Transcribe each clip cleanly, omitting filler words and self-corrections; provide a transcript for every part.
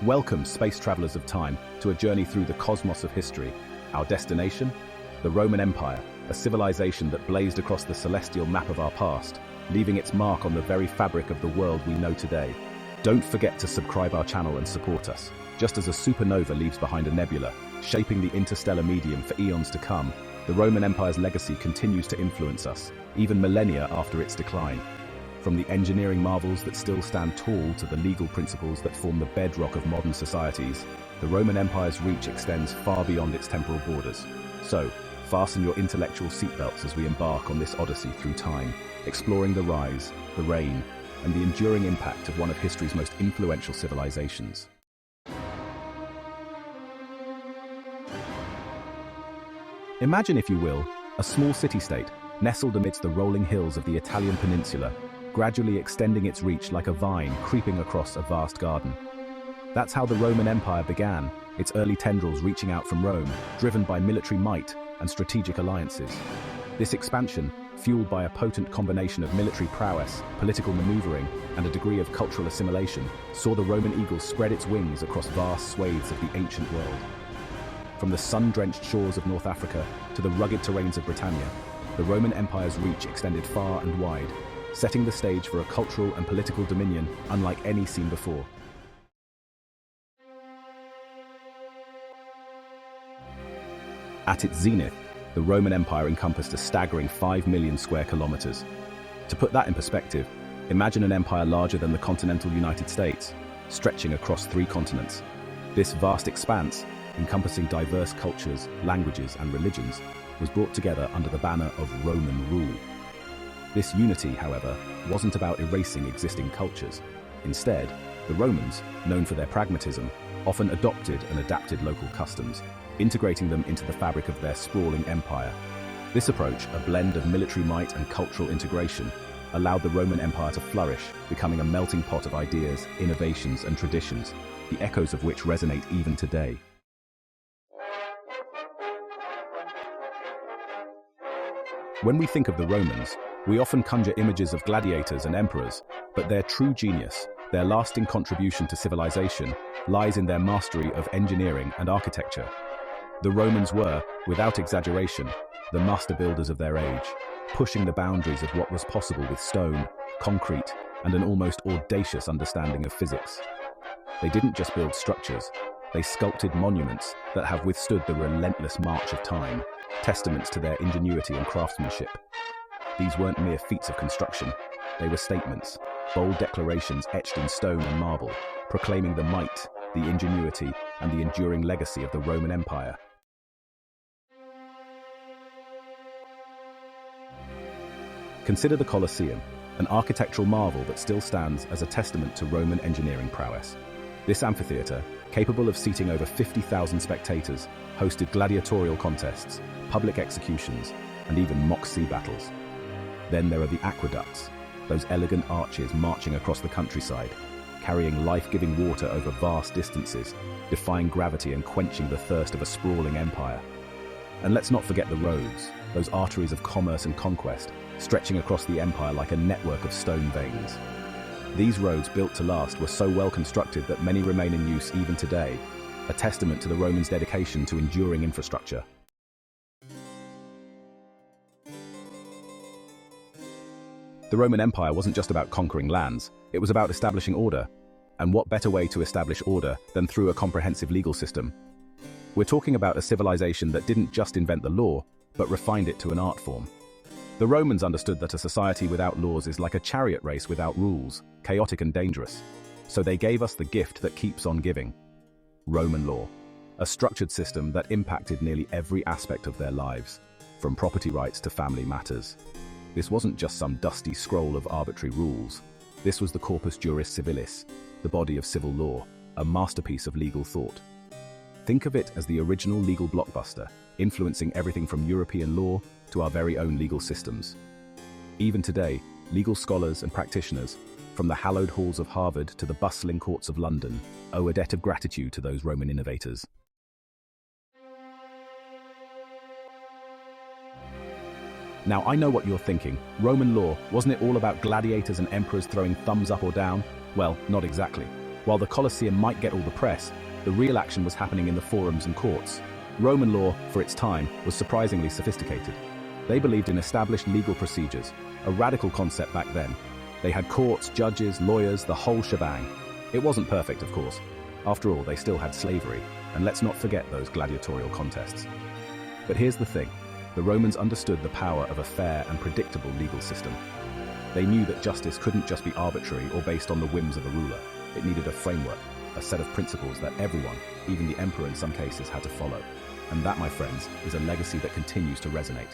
Welcome, space travelers of time, to a journey through the cosmos of history. Our destination? The Roman Empire, a civilization that blazed across the celestial map of our past, leaving its mark on the very fabric of the world we know today. Don't forget to subscribe our channel and support us. Just as a supernova leaves behind a nebula, shaping the interstellar medium for eons to come, the Roman Empire's legacy continues to influence us, even millennia after its decline. From the engineering marvels that still stand tall to the legal principles that form the bedrock of modern societies, the Roman Empire's reach extends far beyond its temporal borders. So, fasten your intellectual seatbelts as we embark on this odyssey through time, exploring the rise, the reign, and the enduring impact of one of history's most influential civilizations. Imagine, if you will, a small city-state nestled amidst the rolling hills of the Italian peninsula, gradually extending its reach like a vine creeping across a vast garden. That's how the Roman Empire began, its early tendrils reaching out from Rome, driven by military might and strategic alliances. This expansion, fueled by a potent combination of military prowess, political maneuvering, and a degree of cultural assimilation, saw the Roman eagle spread its wings across vast swathes of the ancient world. From the sun-drenched shores of North Africa to the rugged terrains of Britannia, the Roman Empire's reach extended far and wide, setting the stage for a cultural and political dominion unlike any seen before. At its zenith, the Roman Empire encompassed a staggering 5 million square kilometers. To put that in perspective, imagine an empire larger than the continental United States, stretching across 3 continents. This vast expanse, encompassing diverse cultures, languages, and religions, was brought together under the banner of Roman rule. This unity, however, wasn't about erasing existing cultures. Instead, the Romans, known for their pragmatism, often adopted and adapted local customs, integrating them into the fabric of their sprawling empire. This approach, a blend of military might and cultural integration, allowed the Roman Empire to flourish, becoming a melting pot of ideas, innovations, and traditions, the echoes of which resonate even today. When we think of the Romans, we often conjure images of gladiators and emperors, but their true genius, their lasting contribution to civilization, lies in their mastery of engineering and architecture. The Romans were, without exaggeration, the master builders of their age, pushing the boundaries of what was possible with stone, concrete, and an almost audacious understanding of physics. They didn't just build structures, they sculpted monuments that have withstood the relentless march of time, testaments to their ingenuity and craftsmanship. These weren't mere feats of construction, they were statements, bold declarations etched in stone and marble, proclaiming the might, the ingenuity, and the enduring legacy of the Roman Empire. Consider the Colosseum, an architectural marvel that still stands as a testament to Roman engineering prowess. This amphitheater, capable of seating over 50,000 spectators, hosted gladiatorial contests, public executions, and even mock sea battles. Then there are the aqueducts, those elegant arches marching across the countryside, carrying life-giving water over vast distances, defying gravity and quenching the thirst of a sprawling empire. And let's not forget the roads, those arteries of commerce and conquest, stretching across the empire like a network of stone veins. These roads, built to last, were so well constructed that many remain in use even today, a testament to the Romans' dedication to enduring infrastructure. The Roman Empire wasn't just about conquering lands, it was about establishing order. And what better way to establish order than through a comprehensive legal system? We're talking about a civilization that didn't just invent the law, but refined it to an art form. The Romans understood that a society without laws is like a chariot race without rules, chaotic and dangerous. So they gave us the gift that keeps on giving: Roman law, a structured system that impacted nearly every aspect of their lives, from property rights to family matters. This wasn't just some dusty scroll of arbitrary rules. This was the Corpus Juris Civilis, the body of civil law, a masterpiece of legal thought. Think of it as the original legal blockbuster, influencing everything from European law to our very own legal systems. Even today, legal scholars and practitioners, from the hallowed halls of Harvard to the bustling courts of London, owe a debt of gratitude to those Roman innovators. Now, I know what you're thinking. Roman law, wasn't it all about gladiators and emperors throwing thumbs up or down? Well, not exactly. While the Colosseum might get all the press, the real action was happening in the forums and courts. Roman law, for its time, was surprisingly sophisticated. They believed in established legal procedures, a radical concept back then. They had courts, judges, lawyers, the whole shebang. It wasn't perfect, of course. After all, they still had slavery, and let's not forget those gladiatorial contests. But here's the thing. The Romans understood the power of a fair and predictable legal system. They knew that justice couldn't just be arbitrary or based on the whims of a ruler. It needed a framework, a set of principles that everyone, even the emperor in some cases, had to follow. And that, my friends, is a legacy that continues to resonate.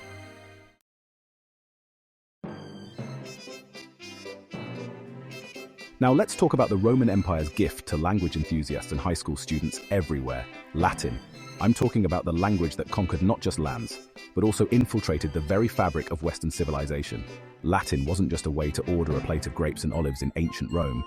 Now let's talk about the Roman Empire's gift to language enthusiasts and high school students everywhere: Latin. I'm talking about the language that conquered not just lands, but also infiltrated the very fabric of Western civilization. Latin wasn't just a way to order a plate of grapes and olives in ancient Rome.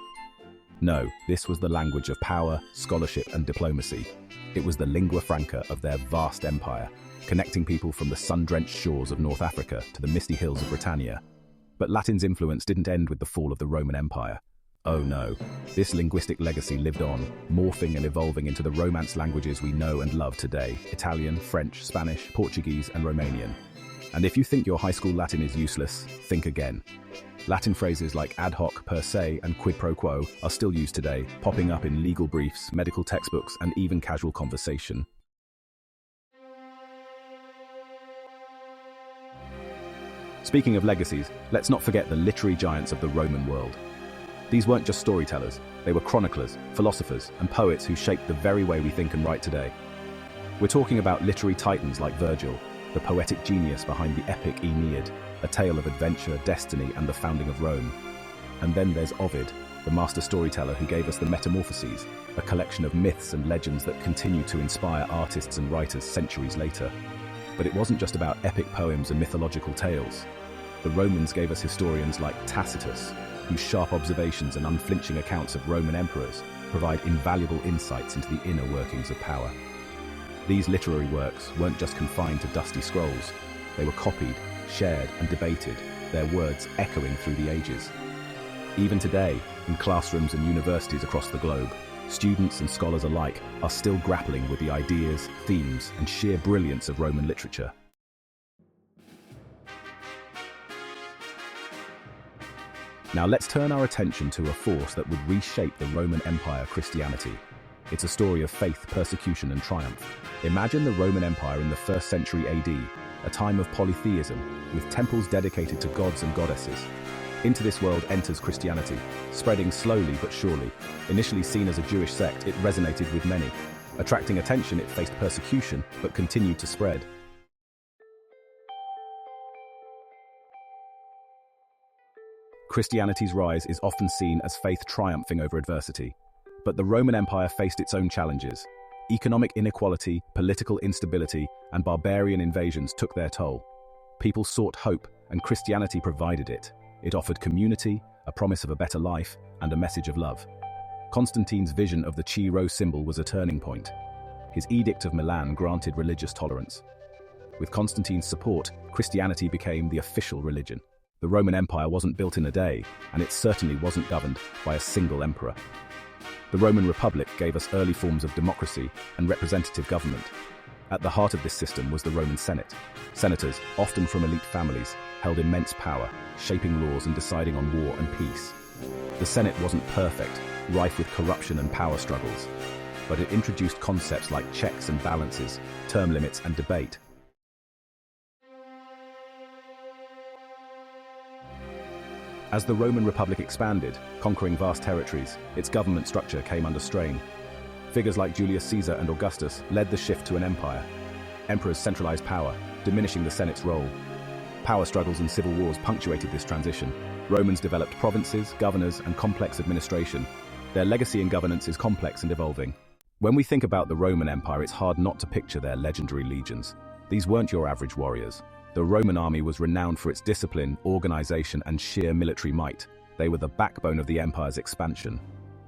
No, this was the language of power, scholarship, and diplomacy. It was the lingua franca of their vast empire, connecting people from the sun-drenched shores of North Africa to the misty hills of Britannia. But Latin's influence didn't end with the fall of the Roman Empire. Oh no, this linguistic legacy lived on, morphing and evolving into the Romance languages we know and love today: Italian, French, Spanish, Portuguese, and Romanian. And if you think your high school Latin is useless, think again. Latin phrases like ad hoc, per se, and quid pro quo are still used today, popping up in legal briefs, medical textbooks, and even casual conversation. Speaking of legacies, let's not forget the literary giants of the Roman world. These weren't just storytellers, they were chroniclers, philosophers, and poets who shaped the very way we think and write today. We're talking about literary titans like Virgil, the poetic genius behind the epic Aeneid, a tale of adventure, destiny, and the founding of Rome. And then there's Ovid, the master storyteller who gave us the Metamorphoses, a collection of myths and legends that continue to inspire artists and writers centuries later. But it wasn't just about epic poems and mythological tales. The Romans gave us historians like Tacitus, whose sharp observations and unflinching accounts of Roman emperors provide invaluable insights into the inner workings of power. These literary works weren't just confined to dusty scrolls. They were copied, shared, and debated, their words echoing through the ages. Even today, in classrooms and universities across the globe, students and scholars alike are still grappling with the ideas, themes, and sheer brilliance of Roman literature. Now let's turn our attention to a force that would reshape the Roman Empire: Christianity. It's a story of faith, persecution, and triumph. Imagine the Roman Empire in the 1st century AD, a time of polytheism, with temples dedicated to gods and goddesses. Into this world enters Christianity, spreading slowly but surely. Initially seen as a Jewish sect, it resonated with many. Attracting attention, it faced persecution, but continued to spread. Christianity's rise is often seen as faith triumphing over adversity. But the Roman Empire faced its own challenges. Economic inequality, political instability, and barbarian invasions took their toll. People sought hope, and Christianity provided it. It offered community, a promise of a better life, and a message of love. Constantine's vision of the Chi Rho symbol was a turning point. His Edict of Milan granted religious tolerance. With Constantine's support, Christianity became the official religion. The Roman Empire wasn't built in a day, and it certainly wasn't governed by a single emperor. The Roman Republic gave us early forms of democracy and representative government. At the heart of this system was the Roman Senate. Senators, often from elite families, held immense power, shaping laws and deciding on war and peace. The Senate wasn't perfect, rife with corruption and power struggles, but it introduced concepts like checks and balances, term limits, and debate. As the Roman Republic expanded, conquering vast territories, its government structure came under strain. Figures like Julius Caesar and Augustus led the shift to an empire. Emperors centralized power, diminishing the Senate's role. Power struggles and civil wars punctuated this transition. Romans developed provinces, governors, and complex administration. Their legacy in governance is complex and evolving. When we think about the Roman Empire, it's hard not to picture their legendary legions. These weren't your average warriors. The Roman army was renowned for its discipline, organization, and sheer military might. They were the backbone of the empire's expansion.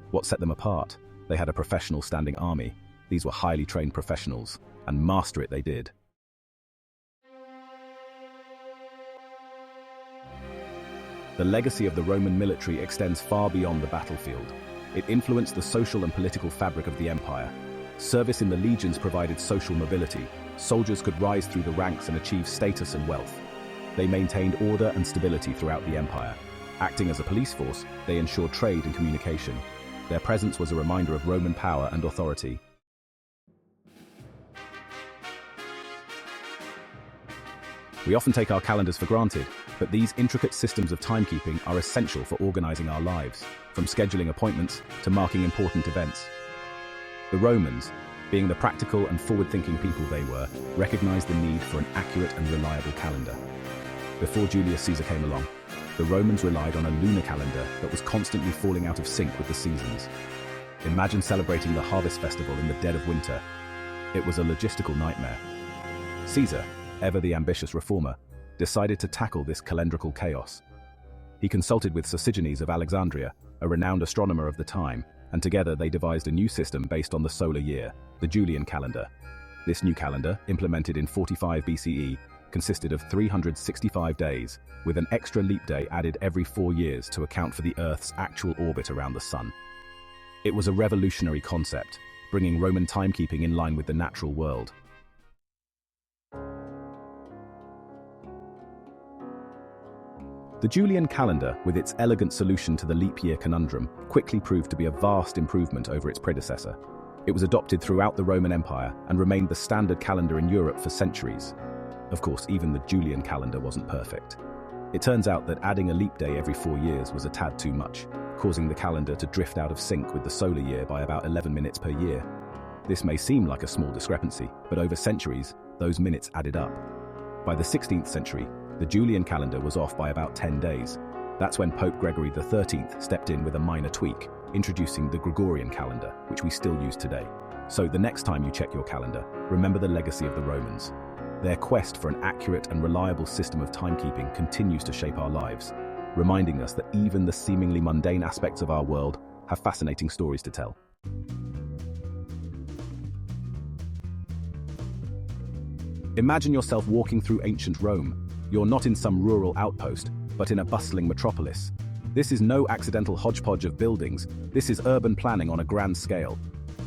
What set them apart? They had a professional standing army. These were highly trained professionals, and master it they did. The legacy of the Roman military extends far beyond the battlefield. It influenced the social and political fabric of the empire. Service in the legions provided social mobility. Soldiers could rise through the ranks and achieve status and wealth. They maintained order and stability throughout the empire. Acting as a police force, they ensured trade and communication. Their presence was a reminder of Roman power and authority. We often take our calendars for granted, but these intricate systems of timekeeping are essential for organizing our lives, from scheduling appointments to marking important events. The Romans, being the practical and forward-thinking people they were, recognized the need for an accurate and reliable calendar. Before Julius Caesar came along, the Romans relied on a lunar calendar that was constantly falling out of sync with the seasons. Imagine celebrating the harvest festival in the dead of winter. It was a logistical nightmare. Caesar, ever the ambitious reformer, decided to tackle this calendrical chaos. He consulted with Sosigenes of Alexandria, a renowned astronomer of the time, and together they devised a new system based on the solar year, the Julian calendar. This new calendar, implemented in 45 BCE, consisted of 365 days, with an extra leap day added every 4 years to account for the Earth's actual orbit around the Sun. It was a revolutionary concept, bringing Roman timekeeping in line with the natural world. The Julian calendar, with its elegant solution to the leap year conundrum, quickly proved to be a vast improvement over its predecessor. It was adopted throughout the Roman Empire and remained the standard calendar in Europe for centuries. Of course, even the Julian calendar wasn't perfect. It turns out that adding a leap day every 4 years was a tad too much, causing the calendar to drift out of sync with the solar year by about 11 minutes per year. This may seem like a small discrepancy, but over centuries, those minutes added up. By the 16th century, the Julian calendar was off by about 10 days. That's when Pope Gregory XIII stepped in with a minor tweak, introducing the Gregorian calendar, which we still use today. So the next time you check your calendar, remember the legacy of the Romans. Their quest for an accurate and reliable system of timekeeping continues to shape our lives, reminding us that even the seemingly mundane aspects of our world have fascinating stories to tell. Imagine yourself walking through ancient Rome. You're not in some rural outpost, but in a bustling metropolis. This is no accidental hodgepodge of buildings. This is urban planning on a grand scale.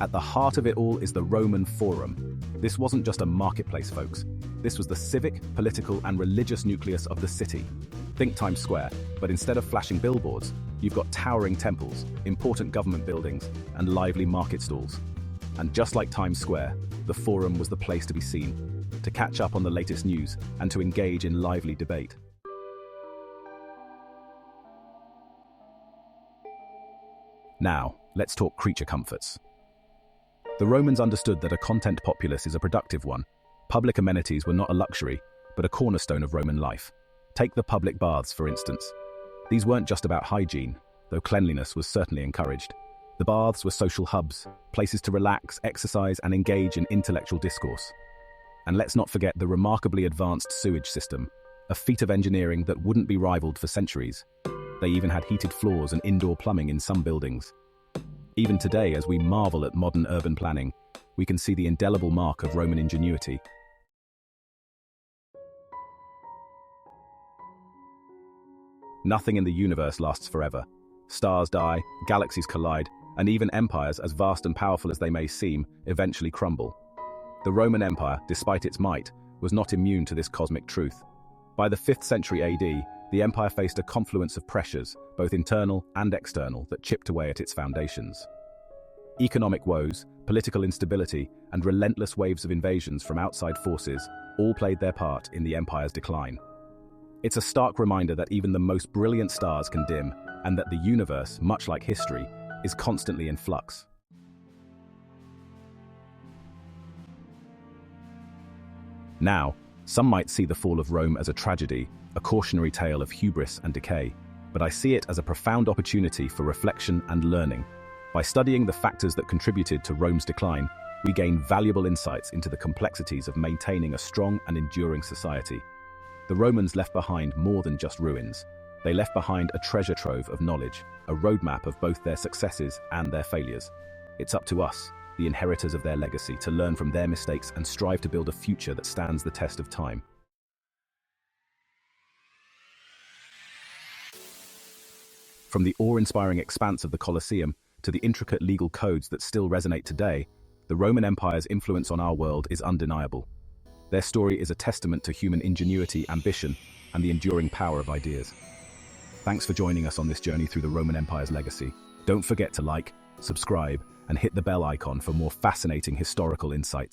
At the heart of it all is the Roman Forum. This wasn't just a marketplace, folks. This was the civic, political, and religious nucleus of the city. Think Times Square, but instead of flashing billboards, you've got towering temples, important government buildings, and lively market stalls. And just like Times Square, the Forum was the place to be seen, to catch up on the latest news, and to engage in lively debate. Now, let's talk creature comforts. The Romans understood that a content populace is a productive one. Public amenities were not a luxury, but a cornerstone of Roman life. Take the public baths, for instance. These weren't just about hygiene, though cleanliness was certainly encouraged. The baths were social hubs, places to relax, exercise, and engage in intellectual discourse. And let's not forget the remarkably advanced sewage system, a feat of engineering that wouldn't be rivaled for centuries. They even had heated floors and indoor plumbing in some buildings. Even today, as we marvel at modern urban planning, we can see the indelible mark of Roman ingenuity. Nothing in the universe lasts forever. Stars die, galaxies collide, and even empires, as vast and powerful as they may seem, eventually crumble. The Roman Empire, despite its might, was not immune to this cosmic truth. By the 5th century AD, the empire faced a confluence of pressures, both internal and external, that chipped away at its foundations. Economic woes, political instability, and relentless waves of invasions from outside forces all played their part in the empire's decline. It's a stark reminder that even the most brilliant stars can dim, and that the universe, much like history, is constantly in flux. Now, some might see the fall of Rome as a tragedy, a cautionary tale of hubris and decay, but I see it as a profound opportunity for reflection and learning. By studying the factors that contributed to Rome's decline, we gain valuable insights into the complexities of maintaining a strong and enduring society. The Romans left behind more than just ruins. They left behind a treasure trove of knowledge, a roadmap of both their successes and their failures. It's up to us, the inheritors of their legacy, to learn from their mistakes and strive to build a future that stands the test of time. From the awe-inspiring expanse of the Colosseum to the intricate legal codes that still resonate today, the Roman Empire's influence on our world is undeniable. Their story is a testament to human ingenuity, ambition, and the enduring power of ideas. Thanks for joining us on this journey through the Roman Empire's legacy. Don't forget to like, subscribe, and hit the bell icon for more fascinating historical insights.